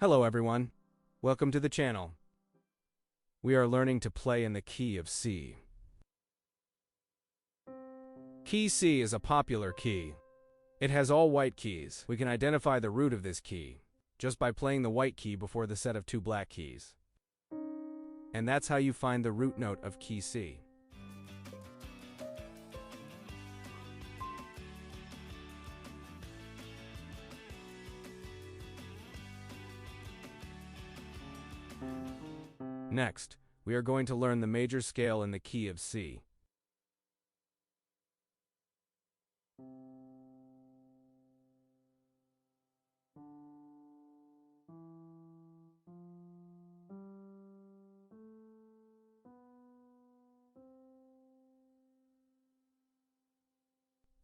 Hello everyone, welcome to the channel. We are learning to play in the key of C. Key C is a popular key. It has all white keys. We can identify the root of this key just by playing the white key before the set of two black keys. And that's how you find the root note of key C. Next, we are going to learn the major scale in the key of C.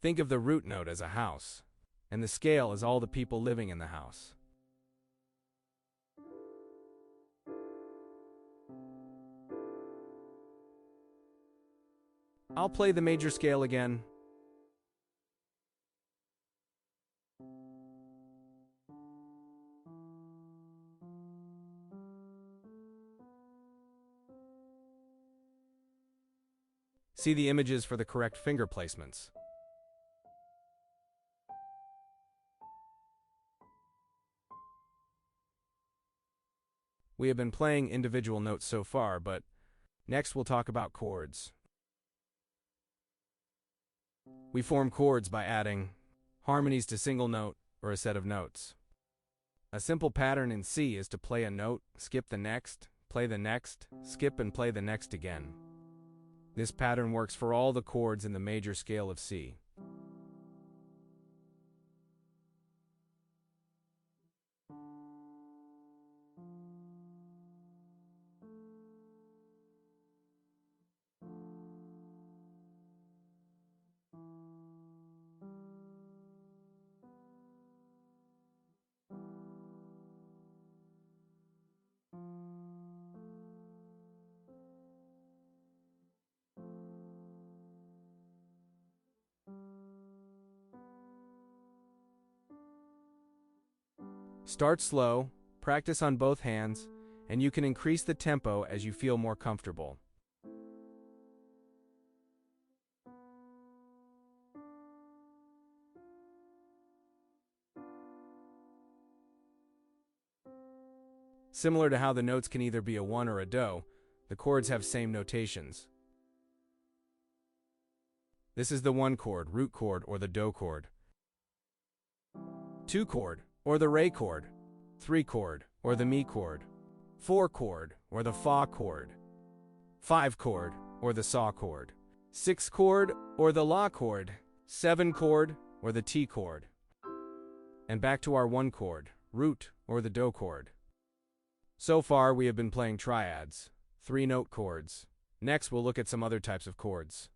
Think of the root note as a house, and the scale as all the people living in the house. I'll play the major scale again. See the images for the correct finger placements. We have been playing individual notes so far, but next we'll talk about chords. We form chords by adding harmonies to single note or a set of notes. A simple pattern in C is to play a note, skip the next, play the next, skip and play the next again. This pattern works for all the chords in the major scale of C. Start slow, practice on both hands, and you can increase the tempo as you feel more comfortable. Similar to how the notes can either be a one or a do, the chords have same notations. This is the one chord, root chord, or the do chord. Two chord, or the re chord. Three chord, or the mi chord. Four chord, or the fa chord. Five chord, or the sa chord. Six chord, or the la chord. Seven chord, or the ti chord. And back to our one chord, root, or the do chord. So far, we have been playing triads, three-note chords. Next, we'll look at some other types of chords.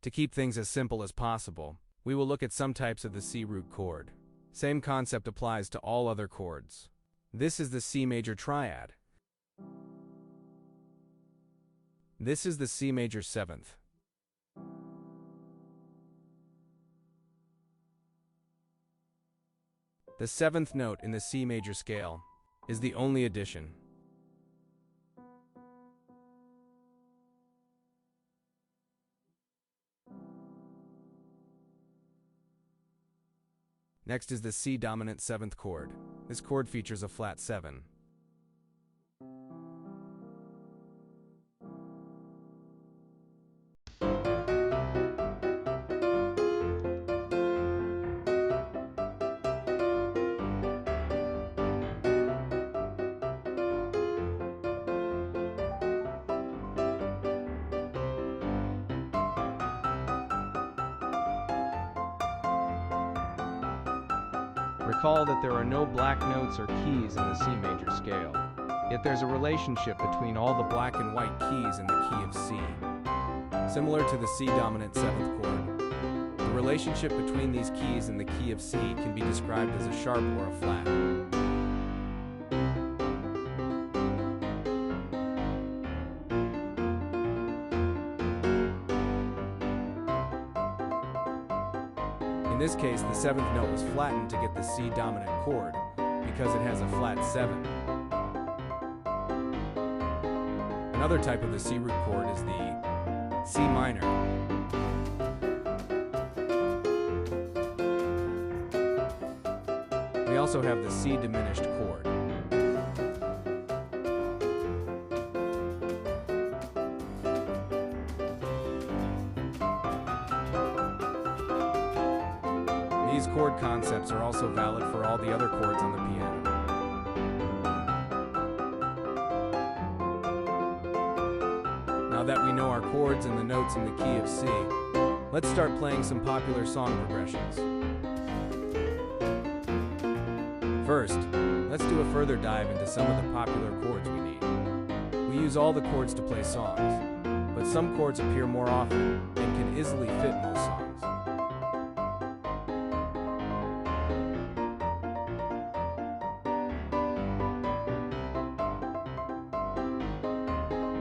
To keep things as simple as possible, we will look at some types of the C root chord. Same concept applies to all other chords. This is the C major triad. This is the C major seventh. The seventh note in the C major scale is the only addition. Next is the C dominant seventh chord. This chord features a flat 7. Recall that there are no black notes or keys in the C major scale, yet there's a relationship between all the black and white keys in the key of C. Similar to the C dominant seventh chord, the relationship between these keys in the key of C can be described as a sharp or a flat. In this case, the 7th note was flattened to get the C dominant chord because it has a flat 7. Another type of the C root chord is the C minor. We also have the C diminished chord. These chord concepts are also valid for all the other chords on the piano. Now that we know our chords and the notes in the key of C, let's start playing some popular song progressions. First, let's do a further dive into some of the popular chords we need. We use all the chords to play songs, but some chords appear more often and can easily fit most songs.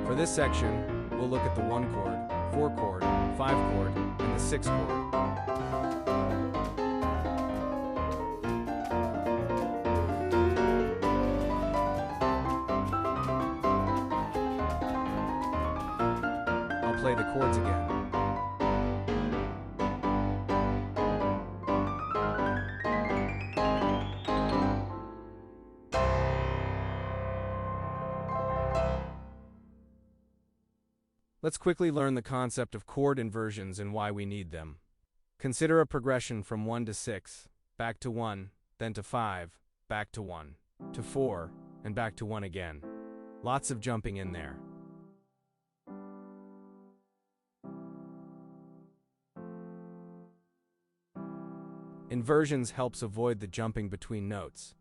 For this section, we'll look at the 1 chord, 4 chord, 5 chord, and the 6 chord. I'll play the chords again. Let's quickly learn the concept of chord inversions and why we need them. Consider a progression from 1 to 6, back to 1, then to 5, back to 1, to 4, and back to 1 again. Lots of jumping in there. Inversions helps avoid the jumping between notes,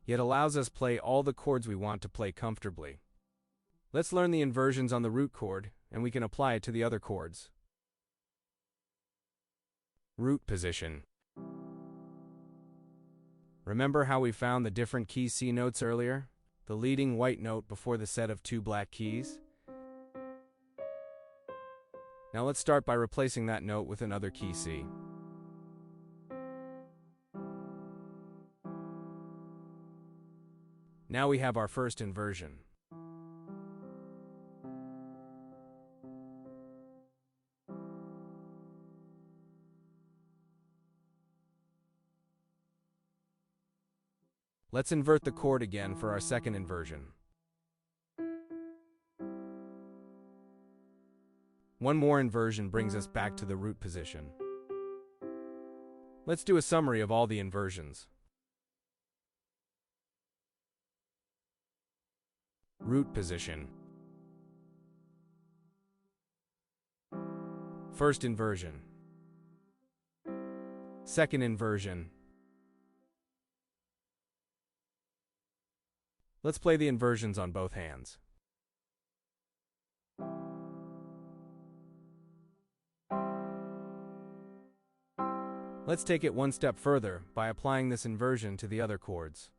yet allows us play all the chords we want to play comfortably. Let's learn the inversions on the root chord, and we can apply it to the other chords. Root position. Remember how we found the different key C notes earlier? The leading white note before the set of 2 black keys? Now let's start by replacing that note with another key C. Now we have our first inversion. Let's invert the chord again for our second inversion. One more inversion brings us back to the root position. Let's do a summary of all the inversions. Root position. First inversion. Second inversion. Let's play the inversions on both hands. Let's take it one step further by applying this inversion to the other chords.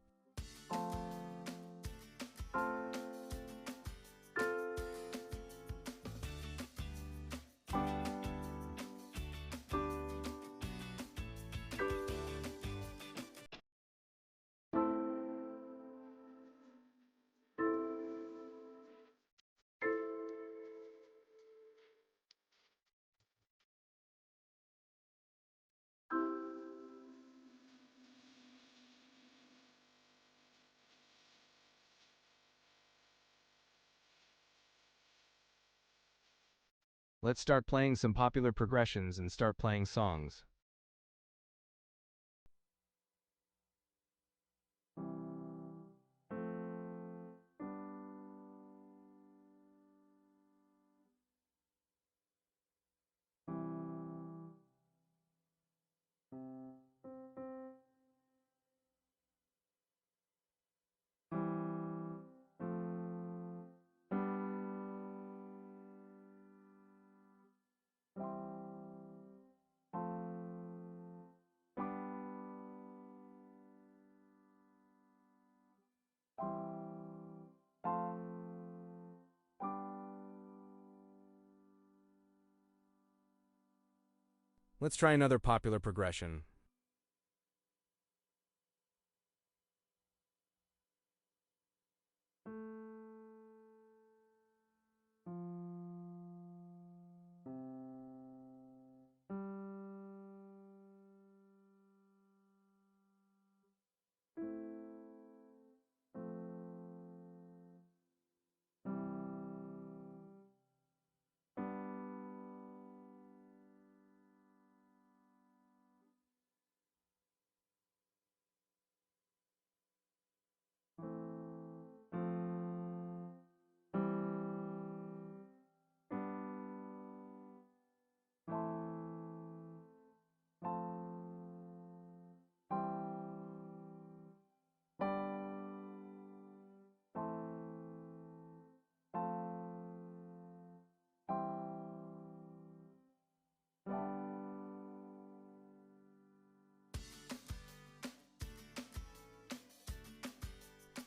Let's start playing some popular progressions and start playing songs. Let's try another popular progression.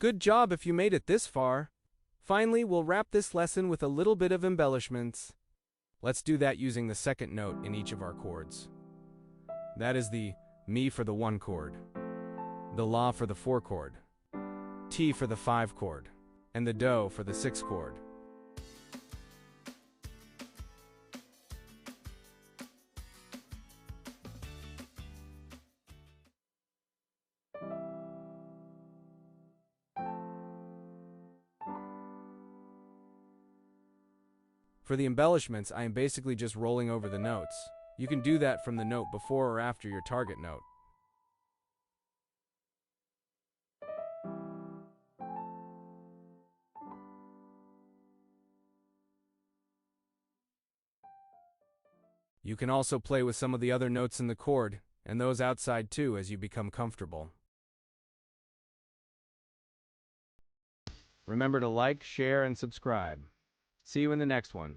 Good job if you made it this far. Finally, we'll wrap this lesson with a little bit of embellishments. Let's do that using the second note in each of our chords. That is the Mi for the 1 chord, the La for the 4 chord, Ti for the 5 chord, and the Do for the 6 chord. For the embellishments, I am basically just rolling over the notes. You can do that from the note before or after your target note. You can also play with some of the other notes in the chord, and those outside too as you become comfortable. Remember to like, share, and subscribe. See you in the next one.